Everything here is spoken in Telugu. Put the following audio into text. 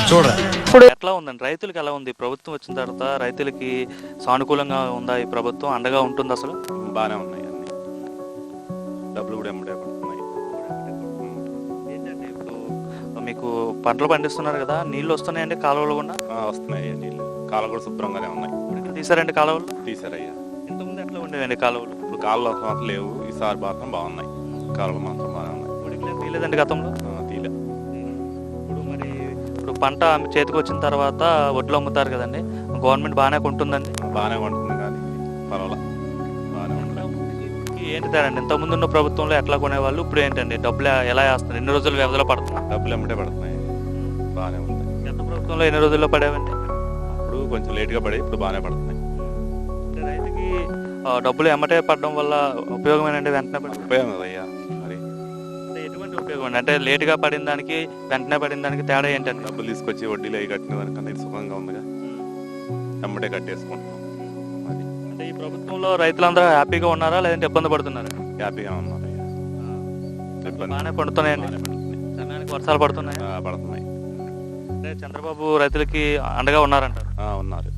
చూడరా ఇప్పుడు ఎట్లా ఉందండి, రైతులకు ఎలా ఉంది? ప్రభుత్వం వచ్చిన తర్వాత రైతులకి సానుకూలంగా ఉందా ఈ ప్రభుత్వం? అండగా ఉంటుంది అసలు? బాగానే ఉన్నాయి అన్ని, డబ్బులు కూడా ఎమ్మడే పడుతున్నాయి. ఏంటంటే ఇప్పుడు మీకు పంటలు పండిస్తున్నారు కదా, నీళ్ళు వస్తున్నాయండి కాలువలు కూడా? వస్తున్నాయి నీళ్ళు, కాలువలు కూడా శుభ్రంగానే ఉన్నాయి. ఇప్పుడు తీసారండి కాలువలు? తీసారయ్యా. ఇంతకుముందు ఎట్లా ఉండేవండి కాలువలు? ఇప్పుడు కాలువలు మాత్రం లేవు, ఈసారి మాత్రం బాగున్నాయి. కాలువలు మాత్రం బాగానే ఉన్నాయి. తీయలేదండి గతంలో? తీలే. ఇప్పుడు మరి ఇప్పుడు పంట చేతికి వచ్చిన తర్వాత వడ్లు అమ్ముతారు కదండి, గవర్నమెంట్ బాగానే కొంటుందండి? బాగానే ఉంటుంది కానీ పర్వాలా, బాగానే ఉంటుంది. ఏంటి తేడండి, ఇంతకుముందు ఉన్న ప్రభుత్వంలో ఎట్లా కొనేవాళ్ళు, ఇప్పుడు ఏంటండి డబ్బులు ఎలా వేస్తున్నారు? ఎన్ని రోజులు వ్యవధిలో పడుతున్నారు? డబ్బులు ఎమ్మడే పడుతున్నాయి, బాగానే ఉంటాయి. గత ప్రభుత్వంలో ఎన్ని రోజుల్లో పడేవండి? అప్పుడు కొంచెం లేట్గా పడి, ఇప్పుడు బాగానే పడుతున్నాయి. అంటే రైతుకి డబ్బులు ఎమ్మటే పడడం వల్ల ఉపయోగమేనండి, వెంటనే పడి? ఉపయోగం కదయ్యా మరి. అంటే ఎటువంటి ఉపయోగం అండి? అంటే లేటుగా పడిన దానికి వెంటనే పడిన దానికి తేడా ఏంటండి? డబ్బులు తీసుకొచ్చి వడ్డీలు అవి కట్టిన దానికన్నా ఇది సుఖంగా ఉందిగా, ఎమ్మటే కట్టేసుకుంటున్నాం. అది అంటే ఈ ప్రభుత్వంలో రైతులందరూ హ్యాపీగా ఉన్నారా లేదంటే ఇబ్బంది పడుతున్నారా? హ్యాపీగానే ఉన్నారయ్యా. ఇబ్బంది బాగానే పండుతున్నాయండి, బాగానే పడుతున్నాయి. సమయానికి వర్షాలు పడుతున్నాయి. పడుతున్నాయి. అంటే చంద్రబాబు రైతులకి అండగా ఉన్నారంటారు? ఉన్నారు.